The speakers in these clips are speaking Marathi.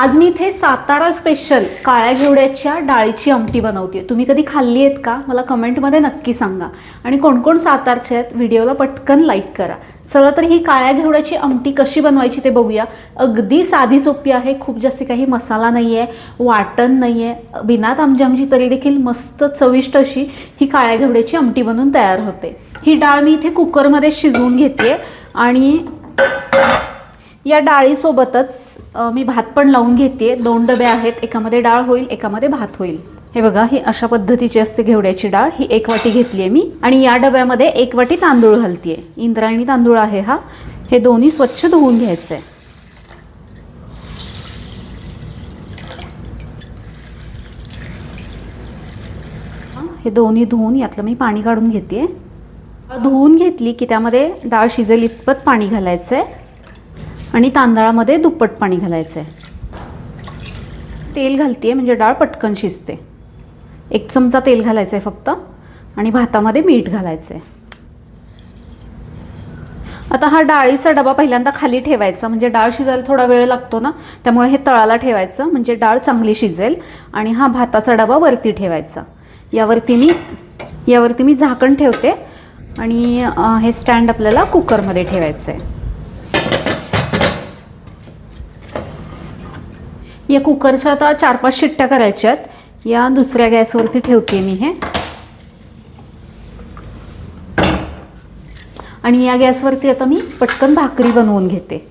आज मी इथे सातारा स्पेशल काळ्या घेवड्याच्या डाळीची आमटी बनवते। तुम्ही कधी खाल्ली आहेत का? मला कमेंटमध्ये नक्की सांगा। आणि कोण कोण सातारचे आहेत व्हिडिओला पटकन लाईक करा। चला तर ही काळ्या घेवड्याची आमटी कशी बनवायची ते बघूया। अगदी साधी सोपी आहे, खूप जास्त काही मसाला नाही आहे, वाटण नाही आहे, बिना तामझामची तरी देखील मस्त चविष्ट अशी ही काळ्या घेवड्याची आमटी बनून तयार होते। ही डाळ मी इथे कुकरमध्ये शिजवून घेते आणि या डाळीसोबतच मी भात पण लावून घेते। 2 डबे आहेत, एकामध्ये डाळ होईल, एकामध्ये भात होईल। हे बघा, ही अशा पद्धतीची असते घेवड्याची डाळ। ही 1 वाटी घेतली आहे मी आणि या डब्यामध्ये 1 वाटी तांदूळ घालते। इंद्रायणी तांदूळ आहे हा। हे दोन्ही स्वच्छ धुवून घ्यायचे। हे दोन्ही धुवून यातलं मी पाणी काढून घेते। धुवून घेतली की त्यामध्ये डाळ शिजेल इतपत पाणी घालायचं आहे आणि तांदळामध्ये दुप्पट पाणी घालायचं आहे। तेल घालते म्हणजे डाळ पटकन शिजते। 1 चमचा तेल घालायचं आहे फक्त आणि भातामध्ये मीठ घालायचं आहे। आता हा डाळीचा डबा पहिल्यांदा खाली ठेवायचा, म्हणजे डाळ शिजायला थोडा वेळ लागतो ना, त्यामुळे हे तळाला ठेवायचं म्हणजे डाळ चांगली शिजेल। आणि हा भाताचा डबा वरती ठेवायचा। यावरती मी झाकण ठेवते आणि हे स्टँड आपल्याला कुकरमध्ये ठेवायचं आहे। या कुकरच्या आता 4-5 शिट्ट्या करायच्यात। या दुसऱ्या गॅसवरती ठेवते मी हे आणि या गॅसवरती आता मी पटकन भाकरी बनवून घेते।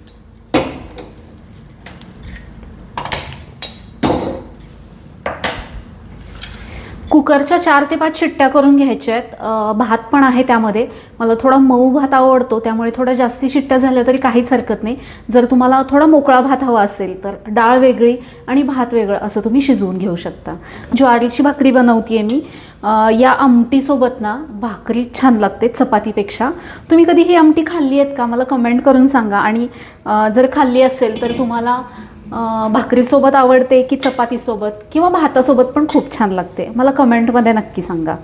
कुकरच्या 4 ते 5 शिट्ट्या करून घ्यायच्या आहेत। भात पण आहे त्यामध्ये, मला थोडा मऊ भात आवडतो त्यामुळे थोडा जास्ती शिट्ट्या झाल्या तरी काहीच हरकत नाही। जर तुम्हाला थोडा मोकळा भात हवा असेल तर डाळ वेगळी आणि भात वेगळं असं तुम्ही शिजवून घेऊ शकता। ज्वारीची भाकरी बनवते मी। या आमटीसोबत ना भाकरी छान लागते चपातीपेक्षा। तुम्ही कधी ही आमटी खाल्ली आहेत का? मला कमेंट करून सांगा। आणि जर खाल्ली असेल तर तुम्हाला भाकरीसोबत आवडते की चपातीसोबत किंवा भातासोबत पण खूप छान लागते, मला कमेंटमध्ये नक्की सांगा।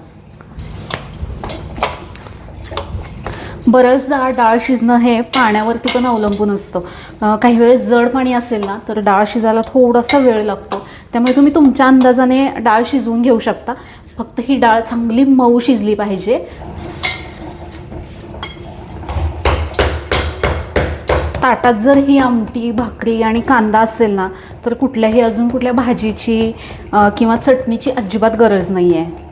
बऱ्याचदा डाळ शिजणं हे पाण्यावरती पण अवलंबून असतं। काही वेळेस जड पाणी असेल ना तर डाळ शिजायला थोडासा वेळ लागतो, त्यामुळे तुम्ही तुमच्या अंदाजाने डाळ शिजवून घेऊ शकता। फक्त ही डाळ चांगली मऊ शिजली पाहिजे। ताटात जर ही आमटी, भाकरी आणि कांदा असेल ना तर कुठल्याही अजून कुठल्या भाजीची किंवा चटणीची अजिबात गरज नाही आहे।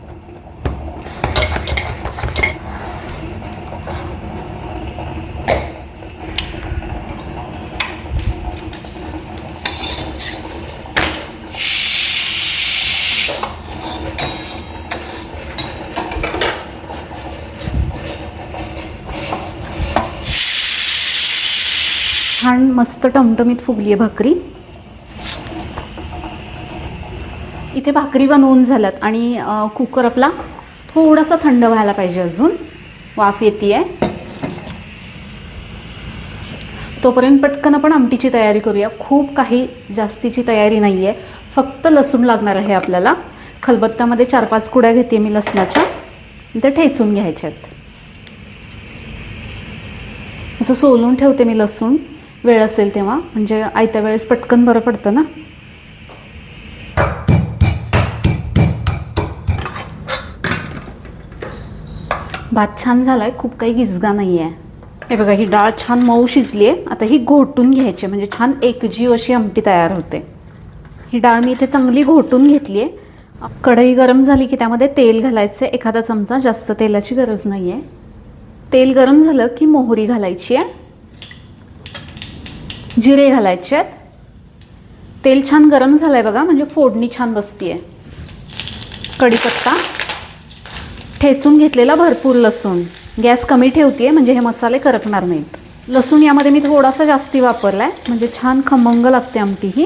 छान मस्त टमटमीत फुगली आहे भाकरी। इथे भाकरी बनवून झाल्यात आणि कुकर आपला थोडासा थंड व्हायला पाहिजे, अजून वाफ येते। तोपर्यंत पटकन आपण आमटीची तयारी करूया। खूप काही जास्तीची तयारी नाही आहे, फक्त लसूण लागणार आहे आपल्याला। खलबत्त्यामध्ये 4-5 कुड्या घेते मी लसणाच्या, ते ठेचून घ्यायच्यात। असं सोलून ठेवते मी लसूण वेळ असेल तेव्हा, म्हणजे आयत्या वेळेस पटकन बरं पडतं ना। भात छान झालाय, खूप काही गिजगा नाही आहे। हे बघा, ही डाळ छान मऊ शिजली आहे। आता ही घोटून घ्यायची म्हणजे छान एकजीव अशी आमटी तयार होते। ही डाळ मी इथे चांगली घोटून घेतली आहे। कढई गरम झाली की त्यामध्ये तेल घालायचं, एखादा चमचा, जास्त तेलाची गरज नाही आहे। तेल गरम झालं की मोहरी घालायची आहे, जिरे घालायचे आहेत। तेल छान गरम झालंय बघा, म्हणजे फोडणी छान बसतीये। कढीपत्ता, ठेचून घेतलेला भरपूर लसूण। गॅस कमी ठेवते म्हणजे हे मसाले करपणार नाहीत। लसूण यामध्ये मी थोडासा जास्ती वापरलाय म्हणजे छान खमंग लागते आमटी ही।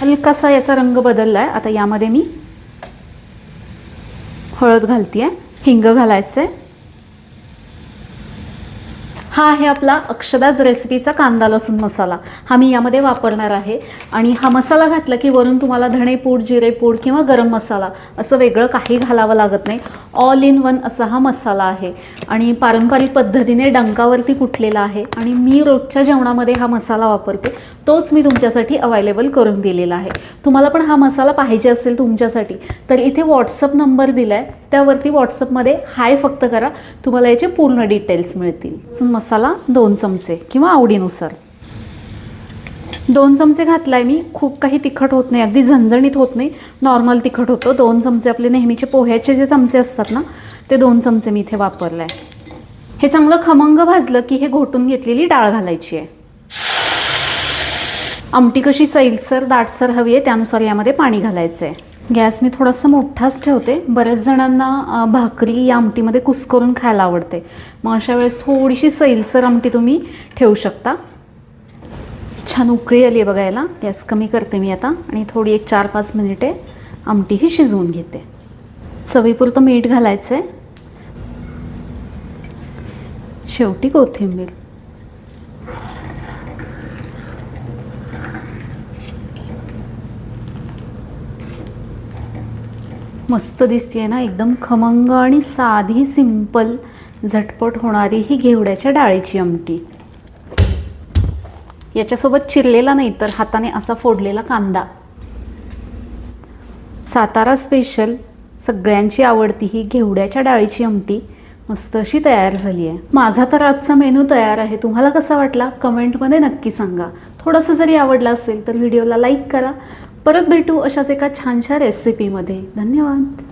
हलकासा याचा रंग बदललाय। आता यामध्ये मी हळद घालतेय, हिंग घालायचंय, हा आहे आपला अक्षदाज रेसिपीचा कांदा लसूण मसाला. हा मी यामध्ये वापरणार आहे. आणि हा मसाला घातला की वरून तुम्हाला धणेपूड, जिरेपूड किंवा गरम मसाला असं वेगळं काही घालावं लागत नाही. ऑल इन वन असा हा मसाला आहे आणि पारंपरिक पद्धतीने डंकावरती कुटलेला आहे. आणि मी रोजच्या जेवणामध्ये हा मसाला वापरते, तोच मी तुमच्यासाठी अवेलेबल करून दिलेला आहे. तुम्हाला पण हा मसाला पाहिजे असेल तुमच्यासाठी तर इथे व्हॉट्सअप नंबर दिला आहे, त्यावरती व्हॉट्सअपमध्ये हाय फक्त करा, तुम्हाला याचे पूर्ण डिटेल्स मिळतील. मसाला 2 चमचे किंवा आवडीनुसार 2 चमचे घातलाय मी. खूप काही तिखट होत नाही, अगदी झणझणीत होत नाही, नॉर्मल तिखट होतं. 2 चमचे आपले नेहमीचे पोह्याचे जे चमचे असतात ना, ते 2 चमचे मी इथे वापरलाय. हे चांगलं खमंग भाजलं की हे घोटून घेतलेली डाळ घालायची आहे. आमटी कशी सैलसर दाटसर हवी आहे त्यानुसार यामध्ये पाणी घालायचं आहे. गॅस मी थोडासा मोठाच ठेवते. बऱ्याच जणांना भाकरी या आमटीमध्ये कुस्करून खायला आवडते, मग अशा वेळेस थोडीशी सैलसर आमटी तुम्ही ठेवू शकता. छान उकळी आली आहे बघायला. गॅस कमी करते मी आता आणि थोडी एक 4-5 मिनिटे आमटी ही शिजवून घेते. चवीपुरतं मीठ घालायचं आहे, शेवटी कोथिंबीर. मस्त दिसते ना, एकदम खमंग आणि साधी सिंपल झटपट होणारी ही घेवड्याच्या डाळीची आमटी. याच्यासोबत चिरलेला नाही तर हाताने असा फोडलेला कांदा. सातारा स्पेशल सगळ्यांची आवडती ही घेवड्याच्या डाळीची आमटी मस्त अशी तयार झाली आहे. माझा तर आजचा मेनू तयार आहे. तुम्हाला कसा वाटला कमेंटमध्ये नक्की सांगा. थोडंसं जरी आवडलं असेल तर व्हिडिओला लाईक करा. परत भेटू अशाच एका छानशा रेसिपीमध्ये. धन्यवाद.